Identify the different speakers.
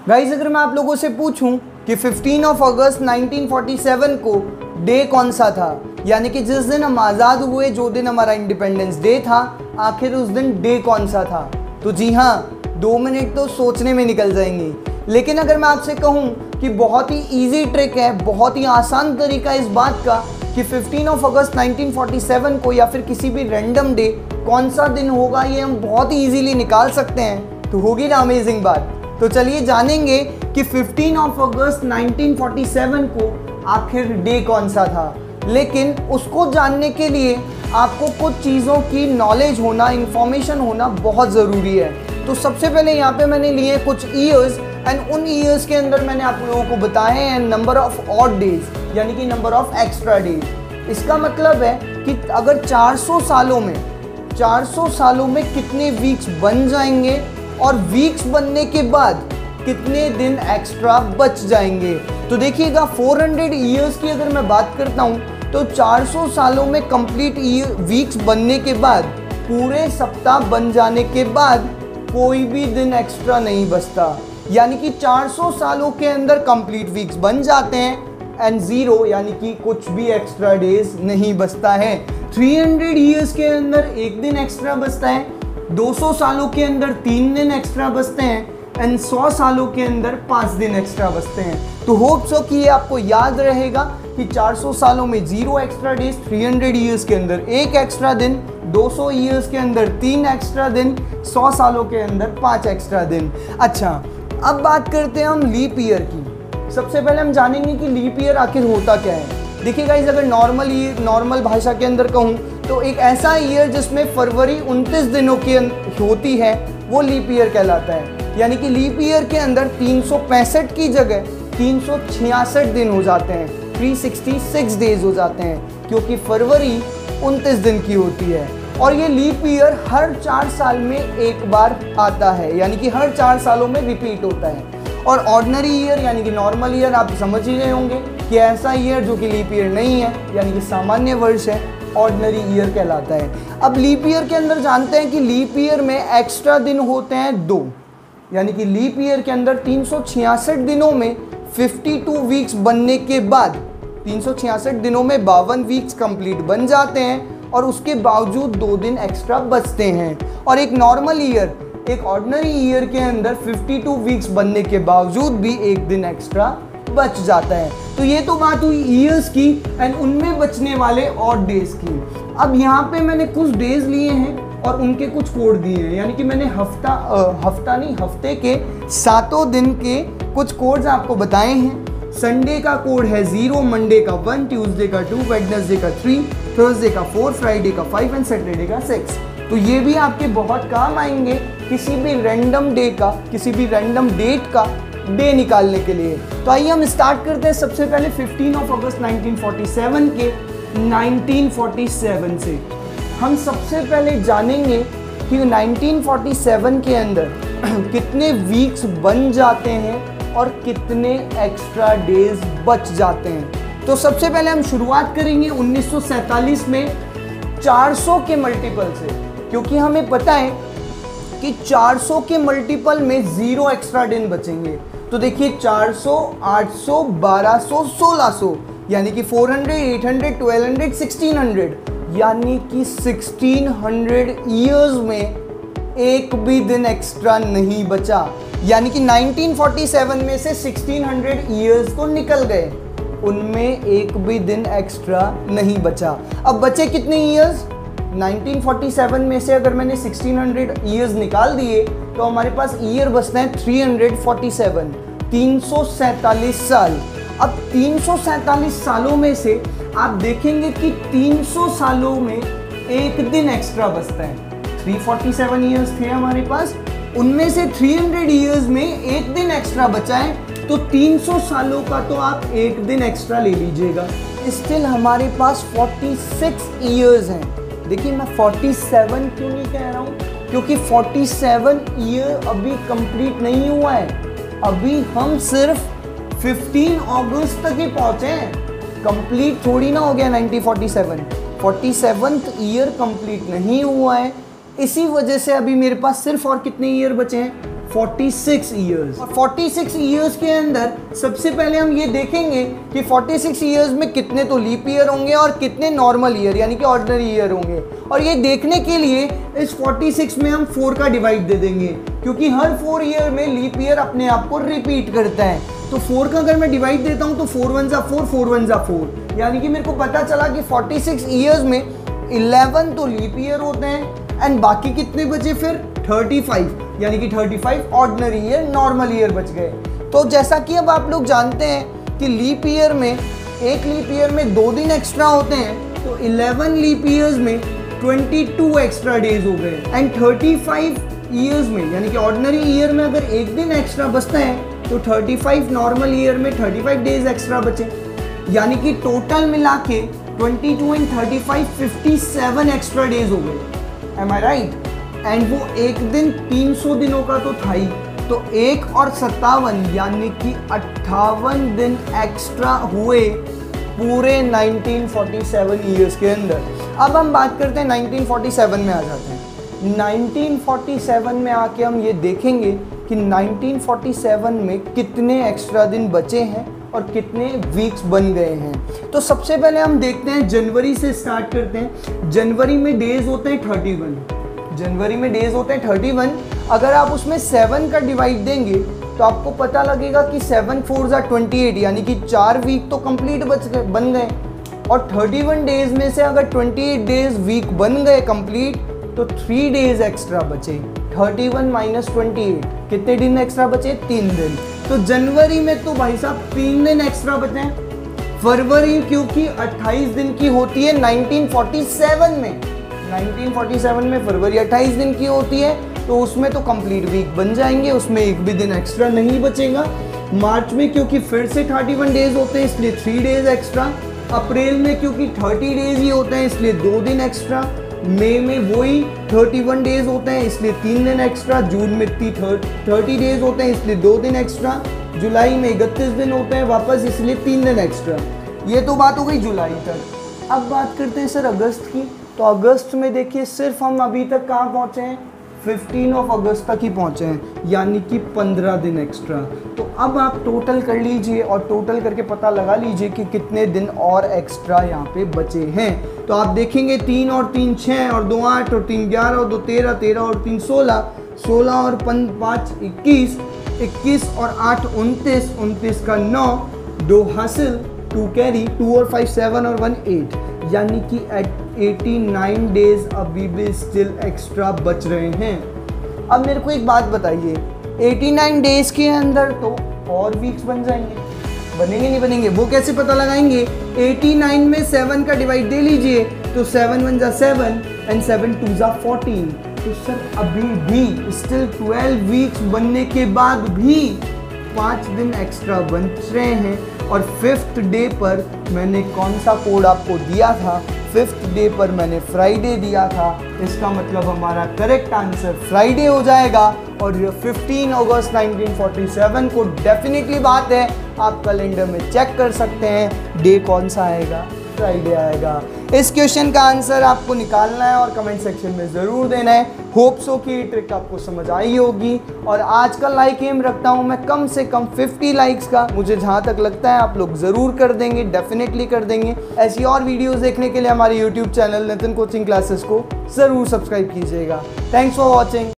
Speaker 1: Guys अगर मैं आप लोगों से पूछूं कि 15 अगस्त 1947 को डे कौन सा था, यानी कि जिस दिन हम आज़ाद हुए, जो दिन हमारा इंडिपेंडेंस डे था, आखिर उस दिन डे कौन सा था, तो जी हाँ 2 मिनट तो सोचने में निकल जाएंगे। लेकिन अगर मैं आपसे कहूँ कि बहुत ही ईजी ट्रिक है, बहुत ही आसान तरीका इस बात का कि 15 अगस्त 1947 को या फिर किसी भी रैंडम डे कौन सा दिन होगा, ये हम बहुत ही ईजीली निकाल सकते हैं, तो होगी ना अमेजिंग बात। तो चलिए जानेंगे कि 15 अगस्त 1947 को आखिर डे कौन सा था। लेकिन उसको जानने के लिए आपको कुछ चीज़ों की नॉलेज होना, इंफॉर्मेशन होना बहुत ज़रूरी है। तो सबसे पहले यहाँ पे मैंने लिए कुछ ईयर्स एंड उन ईयर्स के अंदर मैंने आप लोगों को बताए हैं नंबर ऑफ ऑड डेज, यानी कि नंबर ऑफ एक्स्ट्रा डेज। इसका मतलब है कि अगर 400 सालों में कितने वीक्स बन जाएंगे और वीक्स बनने के बाद कितने दिन एक्स्ट्रा बच जाएंगे। तो देखिएगा 400 ईयर्स की अगर मैं बात करता हूँ तो 400 सालों में कंप्लीट वीक्स बनने के बाद, पूरे सप्ताह बन जाने के बाद कोई भी दिन एक्स्ट्रा नहीं बचता, यानी कि 400 सालों के अंदर कंप्लीट वीक्स बन जाते हैं एंड ज़ीरो, यानी कि कुछ भी एक्स्ट्रा डेज नहीं बचता है। 300 ईयर्स के अंदर एक दिन एक्स्ट्रा बचता है, 200 सालों के अंदर 3 दिन एक्स्ट्रा बचते हैं एंड 100 सालों के अंदर 5 दिन एक्स्ट्रा बचते हैं। तो होप सो कि ये आपको याद रहेगा कि 400 सालों में 0 एक्स्ट्रा डेज, 300 ईयर्स के अंदर 1 एक्स्ट्रा दिन, 200 ईयर्स के अंदर 3 एक्स्ट्रा दिन, 100 सालों के अंदर 5 एक्स्ट्रा दिन। अच्छा, अब बात करते हैं हम लीप ईयर की। सबसे पहले हम जानेंगे कि लीप ईयर आखिर होता क्या है। देखिए गाइस, अगर नॉर्मल भाषा के अंदर कहूँ तो एक ऐसा ईयर जिसमें फरवरी 29 दिनों की होती है वो लीप ईयर कहलाता है। यानी कि लीप ईयर के अंदर 365 की जगह 366 दिन हो जाते हैं, 366 डेज हो जाते हैं, क्योंकि फरवरी 29 दिन की होती है। और ये लीप ईयर हर 4 साल में एक बार आता है, यानी कि हर 4 सालों में रिपीट होता है। और ऑर्डिनरी ईयर यानी कि नॉर्मल ईयर आप समझ ही रहे होंगे कि ऐसा ईयर जो कि लीप ईयर नहीं है, यानी कि सामान्य वर्ष है, ऑर्डिनरी ईयर कहलाता है। अब लीप ईयर के अंदर जानते हैं कि लीप ईयर में एक्स्ट्रा दिन होते हैं 2, यानी कि लीप ईयर के अंदर 366 दिनों में 52 वीक्स बनने के बाद 366 दिनों में 52 वीक्स कंप्लीट बन जाते हैं और उसके बावजूद 2 दिन एक्स्ट्रा बचते हैं। और एक नॉर्मल ईयर, एक ऑर्डिनरी ईयर के अंदर 52 वीक्स बनने के बावजूद भी 1 दिन एक्स्ट्रा बच जाता है। तो ये तो बात हुई ईयर्स की एंड उनमें बचने वाले ऑड डेज की। अब यहाँ पे मैंने कुछ डेज लिए हैं और उनके कुछ कोड दिए हैं, यानी कि मैंने हफ्ते के 7 दिन के कुछ कोड्स आपको बताए हैं। संडे का कोड है 0, मंडे का 1, ट्यूसडे का 2, वेडनेसडे का 3, थर्सडे का 4, फ्राइडे का 5 एंड सैटरडे का 6। तो ये भी आपके बहुत काम आएंगे किसी भी रैंडम डे का, किसी भी रैंडम डेट का डे निकालने के लिए। तो आइए हम स्टार्ट करते हैं सबसे पहले 15 अगस्त 1947 के 1947 से। हम सबसे पहले जानेंगे कि 1947 के अंदर कितने वीक्स बन जाते हैं और कितने एक्स्ट्रा डेज बच जाते हैं। तो सबसे पहले हम शुरुआत करेंगे 1947 में 400 के मल्टीपल से, क्योंकि हमें पता है कि 400 के मल्टीपल में 0 एक्स्ट्रा दिन बचेंगे। तो देखिए 400, 800, 1200, 1600, यानी कि 400, 800, 1200, 1600, यानी कि 1600 ईयर्स में एक भी दिन एक्स्ट्रा नहीं बचा। यानी कि 1947 में से 1600 ईयर्स तो निकल गए, उनमें एक भी दिन एक्स्ट्रा नहीं बचा। अब बचे कितने ईयर्स? 1947 में से अगर मैंने 1600 ईयर्स निकाल दिए तो हमारे पास ईयर बचते हैं 347, 347 साल। अब 347 सालों में से आप देखेंगे कि 300 सालों में एक दिन एक्स्ट्रा बचता है। 347 ईयर्स थे हमारे पास, उनमें से 300 ईयर्स में एक दिन एक्स्ट्रा बचा है, तो 300 सालों का तो आप एक दिन एक्स्ट्रा ले लीजिएगा। स्टिल हमारे पास 46 ईयर्स हैं। देखिए मैं 47 क्यों नहीं कह रहा हूँ, क्योंकि 47 ईयर अभी कंप्लीट नहीं हुआ है। अभी हम सिर्फ 15 अगस्त तक ही पहुँचे हैं, कंप्लीट थोड़ी ना हो गया 1947। 47th ईयर कंप्लीट नहीं हुआ है, इसी वजह से अभी मेरे पास सिर्फ और कितने ईयर बचे हैं? 46 ईयर्स। और 46 ईयर्स के अंदर सबसे पहले हम ये देखेंगे कि 46 ईयर्स में कितने तो लीप ईयर होंगे और कितने नॉर्मल ईयर यानी कि ऑर्डिनरी ईयर होंगे। और ये देखने के लिए इस 46 में हम 4 का डिवाइड दे देंगे, क्योंकि हर 4 ईयर में लीप ईयर अपने आप को रिपीट करता है। तो 4 का अगर मैं डिवाइड देता हूँ तो 4 1 जा 4, 4 1 जा 4, यानी कि मेरे को पता चला कि 46 ईयर्स में 11 तो लीप ईयर होते हैं एंड बाकी कितने बचे फिर 35, यानी कि 35 ऑर्डिनरी ईयर, नॉर्मल ईयर बच गए। तो जैसा कि अब आप लोग जानते हैं कि लीप ईयर में, एक लीप ईयर में 2 दिन एक्स्ट्रा होते हैं, तो 11 लीप ईयर्स में 22 एक्स्ट्रा डेज हो गए एंड 35 ईयर्स में, यानी कि ऑर्डिनरी ईयर में अगर एक दिन एक्स्ट्रा बचता है तो 35 नॉर्मल ईयर में 35 डेज एक्स्ट्रा बचे, यानी कि टोटल मिला के 22 एंड 35 57 एक्स्ट्रा डेज हो गए। M I right? एंड वो एक दिन 300 दिनों का तो था ही, तो 1 और 57 यानी कि 58 दिन एक्स्ट्रा हुए पूरे 1947 ईयर्स के अंदर। अब हम बात करते हैं 1947 में आ जाते हैं। 1947 में आके हम ये देखेंगे कि 1947 में कितने एक्स्ट्रा दिन बचे हैं और कितने वीक्स बन गए हैं। तो सबसे पहले हम देखते हैं, जनवरी से स्टार्ट करते हैं। जनवरी में डेज होते हैं 31, जनवरी में डेज होते हैं 31। अगर आप उसमें 7 का डिवाइड देंगे तो आपको पता लगेगा कि 7 4 जा 28, यानी कि 4 वीक तो कंप्लीट बन गए। और 31 डेज में से अगर 28 डेज वीक बन गए कंप्लीट तो 3 डेज एक्स्ट्रा बचे। 31 माइनस 28, कितने दिन एक्स्ट्रा बचे? 3 दिन। तो जनवरी में तो भाई साहब 3 दिन एक्स्ट्रा बचे हैं। फरवरी क्योंकि 28 दिन की होती है 1947 में, 1947 में फरवरी 28 दिन की होती है, तो उसमें तो कंप्लीट वीक बन जाएंगे, उसमें एक भी दिन एक्स्ट्रा नहीं बचेगा। मार्च में क्योंकि फिर से 31 डेज होते हैं इसलिए 3 डेज एक्स्ट्रा। अप्रैल में क्योंकि 30 डेज ही होते हैं इसलिए 2 दिन एक्स्ट्रा। मई में वही 31 डेज होते हैं इसलिए 3 दिन एक्स्ट्रा। जून में 30 डेज होते हैं इसलिए 2 दिन एक्स्ट्रा। जुलाई में 31 दिन होते हैं वापस इसलिए 3 दिन एक्स्ट्रा। ये तो बात हो गई जुलाई तक। अब बात करते हैं सर अगस्त की। तो अगस्त में देखिए सिर्फ हम अभी तक कहाँ पहुँचे हैं? 15 अगस्त तक ही पहुँचे हैं, यानी कि 15 दिन एक्स्ट्रा। तो अब आप टोटल कर लीजिए और टोटल करके पता लगा लीजिए कि कितने दिन और एक्स्ट्रा यहाँ पे बचे हैं। तो आप देखेंगे 3 और 3 6 और 2 8 और 3 11 और 2 13, 13 और 3 16, 16 और 5 21, 21 और 8 29, 29 का 9, 2 हासिल, 2 कैरी, 2 और 5 7 और 1 8, यानी कि 89 डेज अभी भी स्टिल एक्स्ट्रा बच रहे हैं। अब मेरे को एक बात बताइए, 89 डेज के अंदर तो और वीक्स बन जाएंगे, बनेंगे नहीं बनेंगे? वो कैसे पता लगाएंगे? 89 में 7 का डिवाइड दे लीजिए तो 7 1 जा 7 एंड 7 2 जा 14। तो सर अभी भी स्टिल 12 वीक्स बनने के बाद भी 5 दिन एक्स्ट्रा बच रहे हैं। और 5th डे पर मैंने कौन सा कोड आपको दिया था? 5th डे पर मैंने फ्राइडे दिया था। इसका मतलब हमारा करेक्ट आंसर फ्राइडे हो जाएगा। और 15 अगस्त 1947 को डेफिनेटली बात है, आप कैलेंडर में चेक कर सकते हैं डे कौन सा आएगा, फ्राइडे आएगा। इस क्वेश्चन का आंसर आपको निकालना है और कमेंट सेक्शन में ज़रूर देना है। होप सो कि ये ट्रिक आपको समझ आई होगी। और आज का लाइक एम रखता हूँ मैं कम से कम 50 लाइक्स का। मुझे जहाँ तक लगता है आप लोग ज़रूर कर देंगे, डेफिनेटली कर देंगे। ऐसी और वीडियोस देखने के लिए हमारे YouTube channel Nitin coaching classes को ज़रूर सब्सक्राइब कीजिएगा। Thanks for watching.